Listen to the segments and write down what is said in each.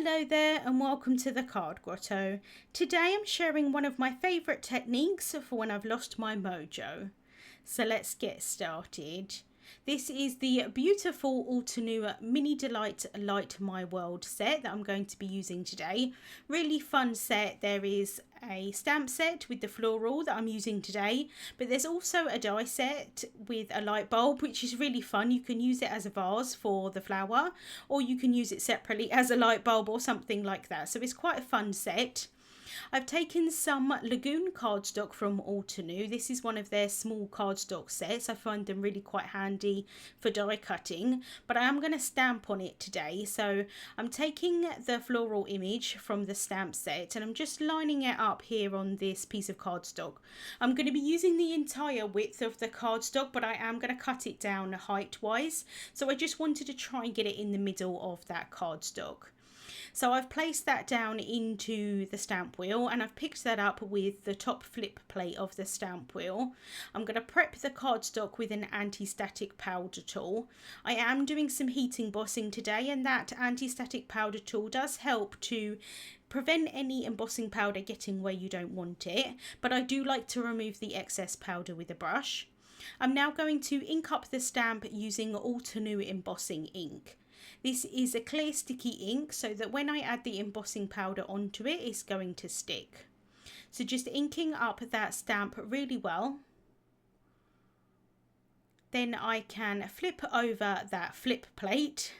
Hello there and welcome to the Card Grotto. Today I'm sharing one of my favourite techniques for when I've lost my mojo. So let's get started. This is the beautiful Altenew Mini Delight Light My World set that I'm going to be using today. Really fun set. There is a stamp set with the floral that I'm using today, but there's also a die set with a light bulb, which is really fun. You can use it as a vase for the flower, or you can use it separately as a light bulb or something like that. So it's quite a fun set. I've taken some Lagoon cardstock from Altenew. This is one of their small cardstock sets. I find them really quite handy for die cutting, but I am going to stamp on it today. So I'm taking the floral image from the stamp set and I'm just lining it up here on this piece of cardstock. I'm going to be using the entire width of the cardstock, but I am going to cut it down height wise. So I just wanted to try and get it in the middle of that cardstock. So I've placed that down into the stamp wheel and I've picked that up with the top flip plate of the stamp wheel. I'm going to prep the cardstock with an anti-static powder tool. I am doing some heat embossing today, and that anti-static powder tool does help to prevent any embossing powder getting where you don't want it, but I do like to remove the excess powder with a brush. I'm now going to ink up the stamp using Altenew Embossing Ink. This is a clear sticky ink so that when I add the embossing powder onto it, it's going to stick. So just inking up that stamp really well. Then I can flip over that flip plate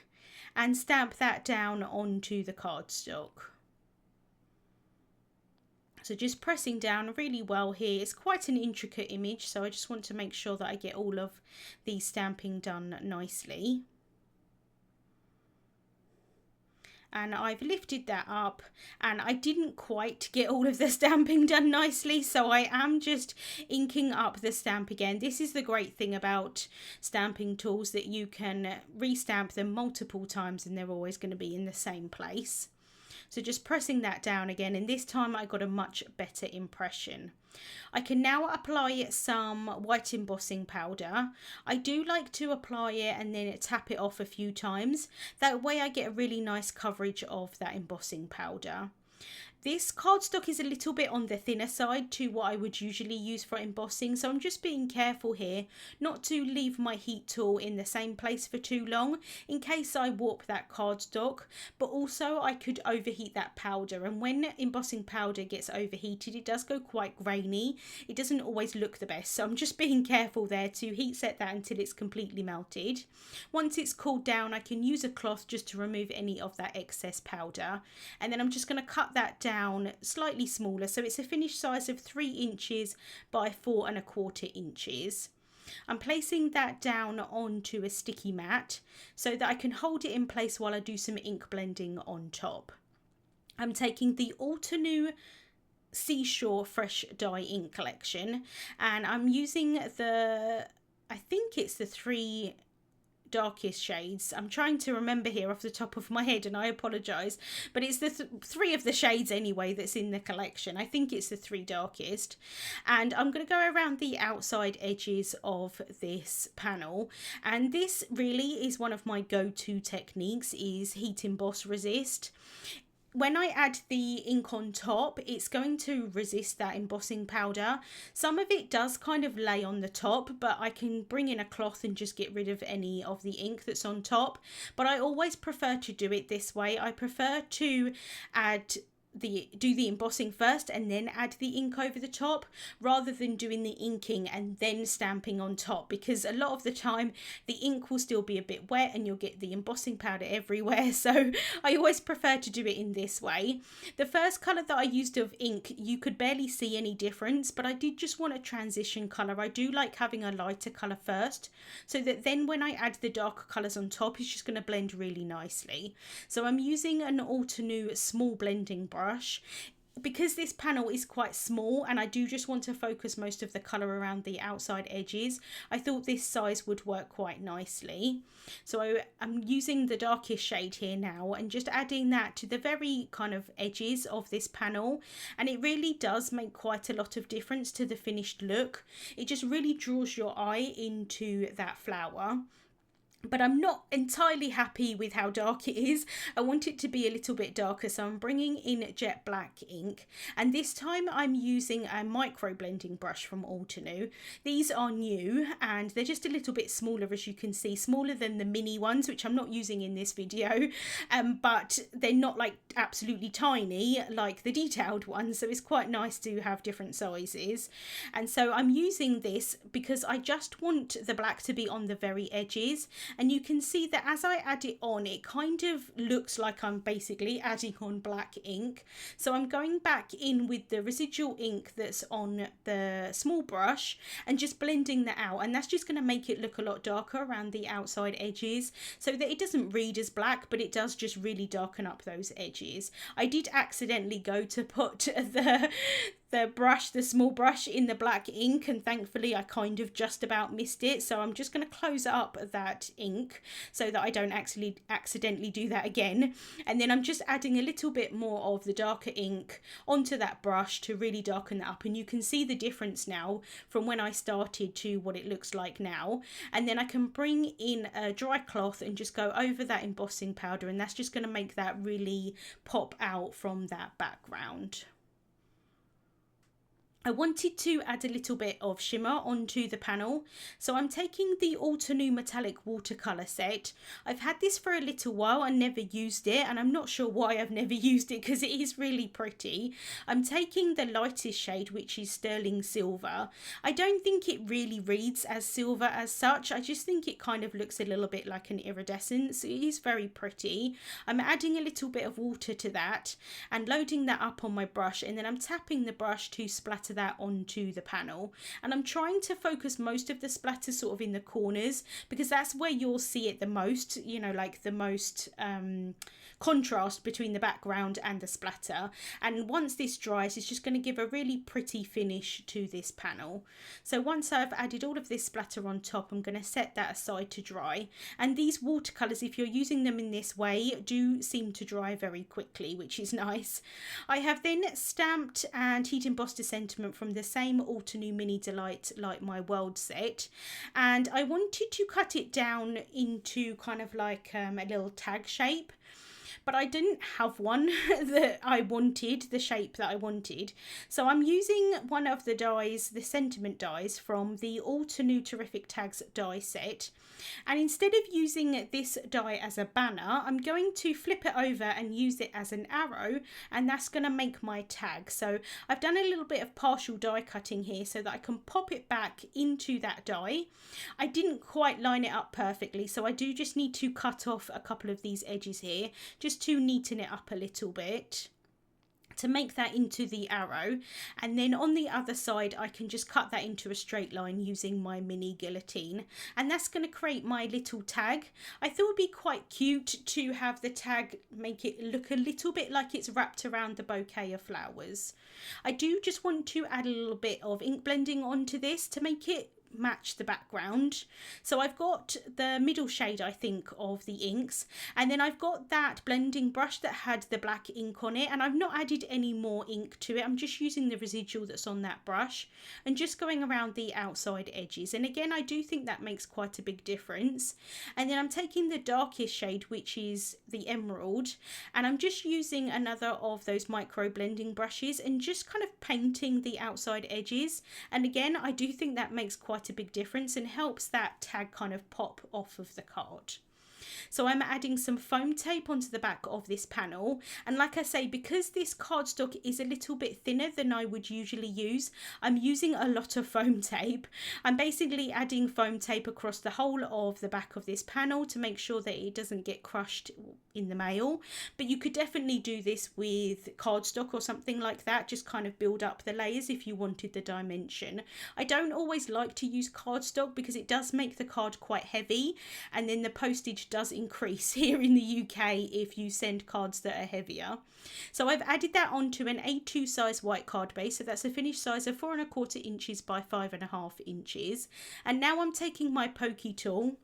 and stamp that down onto the cardstock. So just pressing down really well here. It's quite an intricate image, so I just want to make sure that I get all of the stamping done nicely. And I've lifted that up and I didn't quite get all of the stamping done nicely, so I am just inking up the stamp again. This is the great thing about stamping tools, that you can restamp them multiple times and they're always going to be in the same place. So just pressing that down again, and this time I got a much better impression. I can now apply some white embossing powder. I do like to apply it and then tap it off a few times. That way I get a really nice coverage of that embossing powder. This cardstock is a little bit on the thinner side to what I would usually use for embossing, so I'm just being careful here not to leave my heat tool in the same place for too long in case I warp that cardstock, but also I could overheat that powder, and when embossing powder gets overheated it does go quite grainy. It doesn't always look the best, so I'm just being careful there to heat set that until it's completely melted. Once it's cooled down I can use a cloth just to remove any of that excess powder, and then I'm just going to cut that down slightly smaller, so it's a finished size of 3 inches by 4¼ inches. I'm placing that down onto a sticky mat so that I can hold it in place while I do some ink blending on top. I'm taking the Altenew Seashore Fresh Dye Ink collection and I'm using I think it's the 3 darkest shades. I'm trying to remember here off the top of my head and I apologise, but it's the 3 of the shades anyway that's in the collection. I think it's the 3 darkest, and I'm going to go around the outside edges of this panel, and this really is one of my go-to techniques, is heat emboss resist. When I add the ink on top, it's going to resist that embossing powder. Some of it does kind of lay on the top, but I can bring in a cloth and just get rid of any of the ink that's on top. But I always prefer to do it this way. I prefer to do the embossing first and then add the ink over the top, rather than doing the inking and then stamping on top, because a lot of the time the ink will still be a bit wet and you'll get the embossing powder everywhere. So I always prefer to do it in this way. The first colour that I used of ink, you could barely see any difference, but I did just want a transition colour. I do like having a lighter colour first, so that then when I add the darker colours on top, it's just going to blend really nicely. So I'm using an Altenew small blending brush. Because this panel is quite small and I do just want to focus most of the colour around the outside edges, I thought this size would work quite nicely. So I'm using the darkest shade here now and just adding that to the very kind of edges of this panel, and it really does make quite a lot of difference to the finished look. It just really draws your eye into that flower. but I'm not entirely happy with how dark it is. I want it to be a little bit darker, so I'm bringing in jet black ink, and this time I'm using a micro blending brush from Altenew. These are new and they're just a little bit smaller, as you can see, smaller than the mini ones, which I'm not using in this video, but they're not like absolutely tiny like the detailed ones, so it's quite nice to have different sizes. And so I'm using this because I just want the black to be on the very edges, and you can see that as I add it on, it kind of looks like I'm basically adding on black ink. So I'm going back in with the residual ink that's on the small brush and just blending that out, and that's just going to make it look a lot darker around the outside edges, so that it doesn't read as black, but it does just really darken up those edges. I did accidentally go to put the small brush in the black ink, and thankfully I kind of just about missed it, so I'm just going to close up that ink so that I don't actually accidentally do that again. And then I'm just adding a little bit more of the darker ink onto that brush to really darken that up, and you can see the difference now from when I started to what it looks like now. And then I can bring in a dry cloth and just go over that embossing powder, and that's just going to make that really pop out from that background. I wanted to add a little bit of shimmer onto the panel, so I'm taking the Altenew metallic watercolor set. I've had this for a little while and never used it, and I'm not sure why I've never used it because it is really pretty. I'm taking the lightest shade, which is sterling silver. I don't think it really reads as silver as such. I just think it kind of looks a little bit like an iridescence. It is very pretty. I'm adding a little bit of water to that and loading that up on my brush, and then I'm tapping the brush to splatter that onto the panel, and I'm trying to focus most of the splatter sort of in the corners because that's where you'll see it the most, you know, like the most contrast between the background and the splatter. And once this dries, it's just going to give a really pretty finish to this panel. So once I've added all of this splatter on top, I'm going to set that aside to dry. And these watercolors, if you're using them in this way, do seem to dry very quickly, which is nice. I have then stamped and heat embossed a sentiment from the same Altenew Mini Delight Light My World set, and I wanted to cut it down into kind of like a little tag shape, but I didn't have one that I wanted, the shape that I wanted. So I'm using one of the dies, the sentiment dies from the Altenew Terrific Tags die set. And instead of using this die as a banner, I'm going to flip it over and use it as an arrow, and that's going to make my tag. So I've done a little bit of partial die cutting here so that I can pop it back into that die. I didn't quite line it up perfectly, so I do just need to cut off a couple of these edges here, just to neaten it up a little bit to make that into the arrow. And then on the other side I can just cut that into a straight line using my mini guillotine, and that's going to create my little tag. I thought it would be quite cute to have the tag make it look a little bit like it's wrapped around the bouquet of flowers. I do just want to add a little bit of ink blending onto this to make it match the background. So I've got the middle shade, I think, of the inks, and then I've got that blending brush that had the black ink on it, and I've not added any more ink to it. I'm just using the residual that's on that brush and just going around the outside edges, and again I do think that makes quite a big difference. And then I'm taking the darkest shade, which is the emerald, and I'm just using another of those micro blending brushes and just kind of painting the outside edges, and again I do think that makes quite a big difference and helps that tag kind of pop off of the card. So I'm adding some foam tape onto the back of this panel, and like I say, because this cardstock is a little bit thinner than I would usually use, I'm using a lot of foam tape. I'm basically adding foam tape across the whole of the back of this panel to make sure that it doesn't get crushed in the mail, but you could definitely do this with cardstock or something like that, just kind of build up the layers if you wanted the dimension. I don't always like to use cardstock because it does make the card quite heavy, and then the postage does increase here in the UK if you send cards that are heavier. So I've added that onto an A2 size white card base, so that's a finished size of 4¼ inches by 5½ inches, and now I'm taking my pokey tool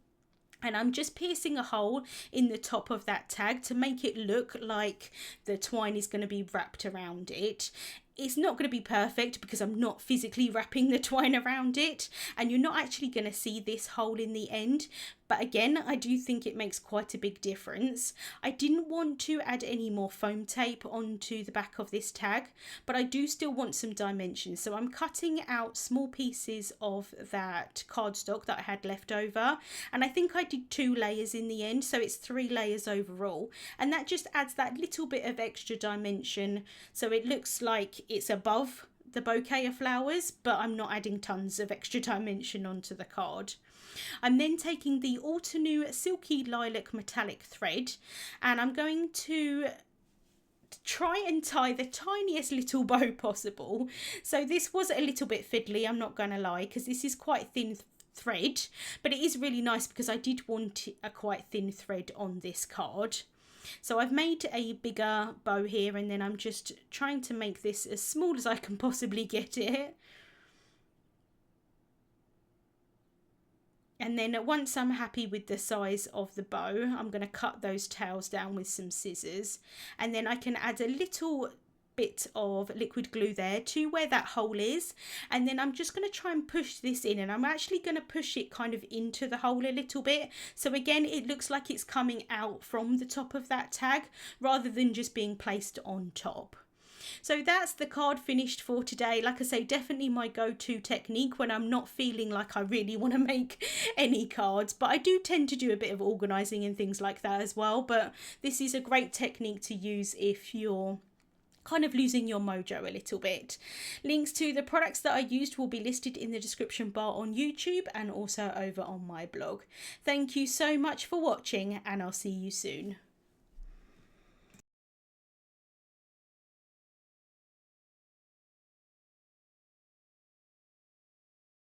and I'm just piercing a hole in the top of that tag to make it look like the twine is going to be wrapped around it. it's not going to be perfect because I'm not physically wrapping the twine around it, and you're not actually going to see this hole in the end. But again, I do think it makes quite a big difference. I didn't want to add any more foam tape onto the back of this tag, but I do still want some dimensions. So I'm cutting out small pieces of that cardstock that I had left over. And I think I did 2 layers in the end, so it's 3 layers overall. And that just adds that little bit of extra dimension. So it looks like it's above the bouquet of flowers, but I'm not adding tons of extra dimension onto the card. I'm then taking the Altenew Silky Lilac Metallic thread, and I'm going to try and tie the tiniest little bow possible. So this was a little bit fiddly, I'm not going to lie, because this is quite thin thread, but it is really nice because I did want a quite thin thread on this card. So I've made a bigger bow here, and then I'm just trying to make this as small as I can possibly get it. And then once I'm happy with the size of the bow, I'm going to cut those tails down with some scissors. And then I can add a little bit of liquid glue there to where that hole is. And then I'm just going to try and push this in, and I'm actually going to push it kind of into the hole a little bit. So again, it looks like it's coming out from the top of that tag rather than just being placed on top. So that's the card finished for today. Like I say, definitely my go-to technique when I'm not feeling like I really want to make any cards, but I do tend to do a bit of organising and things like that as well. But this is a great technique to use if you're kind of losing your mojo a little bit. Links to the products that I used will be listed in the description bar on YouTube and also over on my blog. Thank you so much for watching, and I'll see you soon.